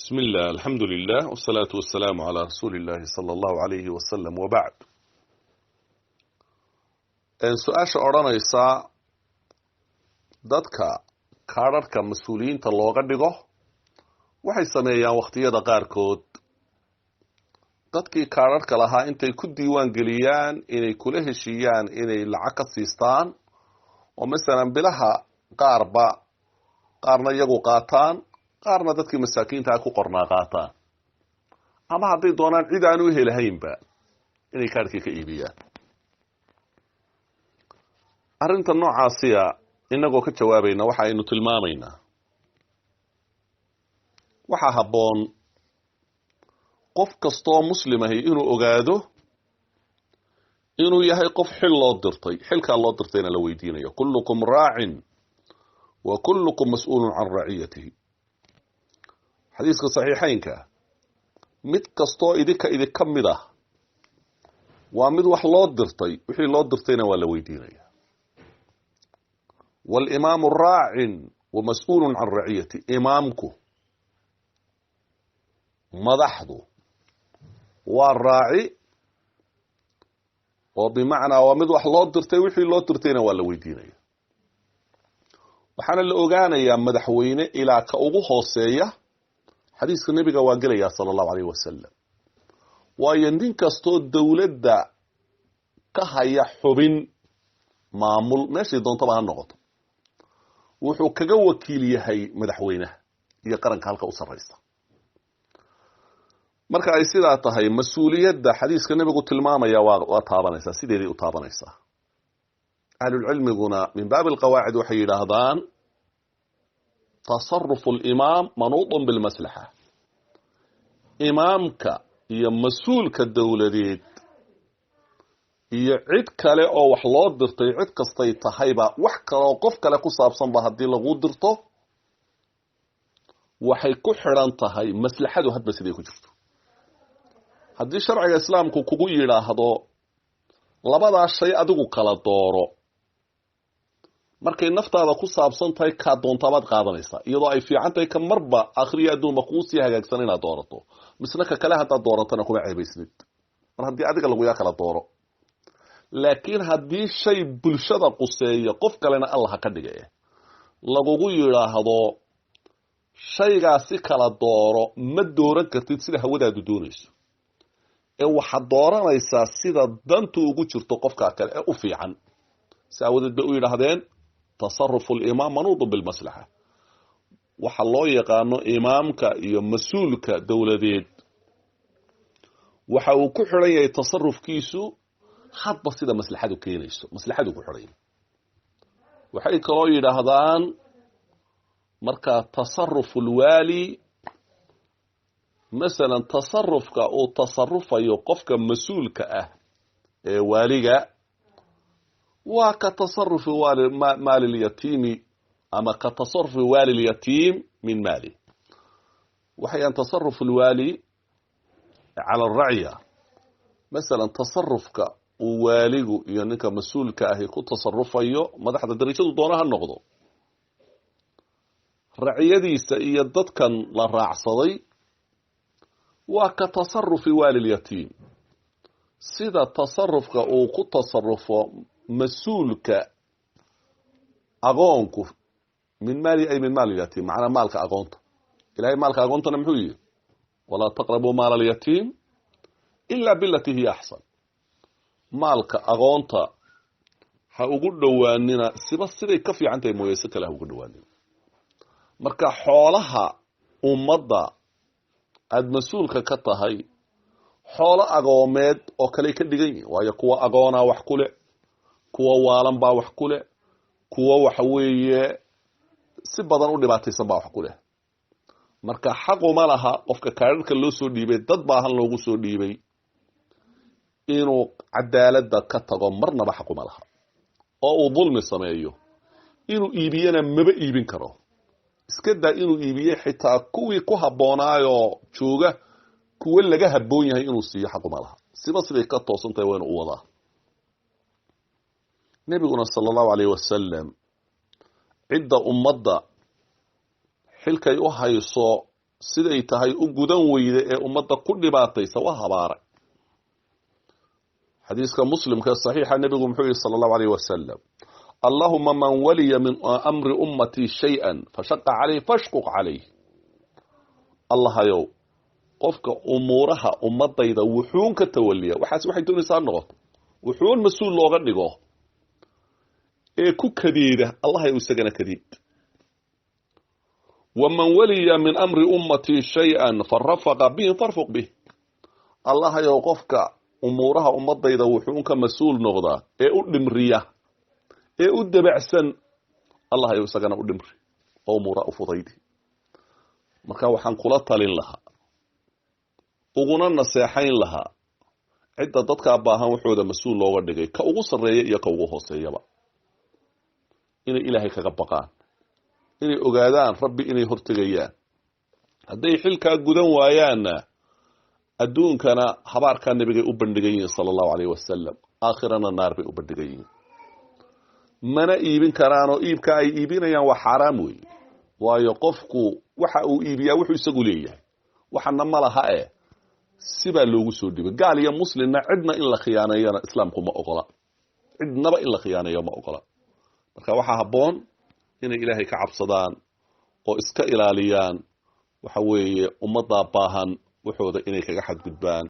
بسم الله الحمد لله والصلاة والسلام على رسول الله صلى الله عليه وسلم وبعد su-aasha odhanaysa dadka kaadhadhka mas-uuliyiinta looga dhigo waxay sameeyaan wakhtiyada qaarkood dadkii kaadhadhka lahaa intay ku diiwaan geliyaan inay kula heshiiyaan inay lacag ka siistaan oo masalan bilaha qaarna iyagu qaataan qaarna dadkii masaakiinta ku qornaa qaataan ama hadday doonaan cid aan u helahaynba inay kaadhkii ka iibiyaan arrinta noocaasiya inagoo ka jawaabayna waxa aynu tilmaamaynaa waxaa habboon qof kastoo muslim ahi inuu ogaado inuu yahay qof xil loo dirtay xilkaa loo dirtayna la weydiinayo kullukum raacin wa kullukum mas-uulun can raciyatihi xadiiska saxiixaynka mid kastoo idinka mid ah waa mid wax loo dirtay wixii loo dirtayna waa la weydiinaya walimaamu raacin wa mas-uulun can raciyati imaamku madaxdu waa raaci oo bimacnaa waa mid wax loo dirtay wixii loo dirtayna waa la weydiinaya waxaana la ogaanayaa madaxweyne ilaa ka ugu hooseeya xadiiska nebiga waa gelayaa sala allahu alayh wasalam waayo nin kastoo dowladda ka haya xubin maamul meeshay doontaba ha noqoto wuxuu kaga wakiil yahay madaxweynaha iyo qaranka halka u sarraysa marka ay sidaa tahay mas-uuliyadda xadiiska nebigu tilmaamaya waa taabanaysaa sideeday u taabanaysaa ahlulcilmiguna min baabi alqawaacid waxay yidhaahdaan tasarufu alimaam manuudun bilmaslaxa imaamka iyo mas-uulka dowladeed iyo cid kale oo wax loo dirtay cid kastay tahayba wax kaleoo qof kale ku saabsanba haddii lagu dirto waxay ku xidhan tahay maslaxadu hadba siday ku jirto haddii sharciga islaamku kugu yidhaahdo labadaa shay adigu kala dooro markay naftaada ku saabsan tahay kaa doontaabaad qaadanaysaa iyadoo ay fiican tahay ka marba akhriya adduunba kuu sii hagaagsan inaad doorato misna ka kale haddaad dooratana kuma ceebaysnid mar haddii adiga laguyaa kala dooro laakiin haddii shay bulshada quseeya qof kalena allah ka dhiga lagugu yidhaahdo shaygaasi kala dooro ma dooran kartid sida hawadaadu doonayso waxaad dooranaysaa sida dantu ugu jirto qofkaa kale ee u fiican si aawadeed bay u yidhaahdeen tasarufu alimaam manuudun bilmaslaxa waxa loo yaqaano imaamka iyo mas-uulka dowladeed waxa uu ku xidhan yahay tasarufkiisu hadba sida maslaxadu keenayso maslaxadu ku xidhan yahay waxay kaloo yidhaahdaan markaa tasarufu alwaali masalan tasarufka uu tasarufayo qofka mas-uulka ah ee waaliga waa ka tasarufi maali lyatiimi ama ka tasarufi waali lyatiim min maali waxayaan tasarufu lwaali cala alracya masalan tasarufka uu waaligu iyo ninka mas-uulka ahi ku tasarufayo madaxda darajadu doona ha noqdo raciyadiisa iyo dadkan la raacsaday waa ka tasarufi waali lyatiim sida tasarufka uu ku tasarufo mas-uulka agoonku min maali ay min maali lyatiim macnaa maalka agoonta ilahay maalka agoontana muxuu yihi walaa taqrabuu maala alyatiim ila bilati hiya axsan maalka agoonta ha ugu dhowaanina siday ka fiican tahay mooye si kale ha ugu dhowaanina marka xoolaha ummadda aada mas-uulka ka tahay xoolo agoomeed oo kale ka dhigan yihin waayo kuwa agoonaa wax ku leh kuwa waalan baa wax ku leh kuwa waxa weeye si badan u dhibaataysan baa wax ku leh marka xaquma laha qofka kaadhadhka loo soo dhiibay dad baahan loogu soo dhiibay inuu cadaaladda ka tago marnaba xaquma laha oo uu dulmi sameeyo inuu iibiyana maba iibin karo iska daa inuu iibiye xitaa kuwii ku haboonaayoo jooga kuwa laga habboon yahay inuu siiyo xaquma laha siday ka toosan tahay waa inu u wadaa nebiguna sala allahu alayh wasalam cidda ummadda xilkay u hayso siday tahay u gudan weyda ee ummadda ku dhibaataysa waa habaaray xadiiska muslimka saxiixa nabigu muxuu yiri sallallahu alayhi wasallam allahumma man waliya min amri ummati shay'an fashaqa alayhi fashquq alayhi allah ayow qofka umuuraha ummadayda wuxuun ka tawaliya waxaas waxay doonaysaa noqoto wuxuun mas'uul looga dhigo ee ku kadeeda allah ayow isagana kadeed ومن ولي من أمر أمتي شيئا فرفق به فارفق به الله يوقفك أمورها أمضي إذا وحونك مسؤول نغضا أقدم رياه أقدم بعسن الله يوسقنا أقدم ري أمورا أفضيدي مركا وحان قلطة لها أغنى النسيحين لها عدة ضدك أباها وحودا مسؤول لغا دقي كأغص الرئي يكوغوه سيبا إن إلهي كغبقان inay ogaadaan rabbi inay hortagayaan haday xilka gudan waayaana adduunkana habaarka nabiga u bandhigayeen sallallahu alayhi wasallam aakhirana naar bay u bandhigayeen mana iibin karaan oo iibka ay iibinayaan waa xaraam weey waayo qofku waxa uu iibiyaa wuxuu isagu leeyahay waxana ma laha siba loogu soo dhibay gaal iyo muslimna cidna in la khiyaaneeyana islaamku ma ogola cidnaba in la khiyaaneeyo ma ogola marka waxa haboon inay ilaahay ka cabsadaan oo iska ilaaliyaan waxa weeye ummadda baahan waxooda inay kaga xadgudbaan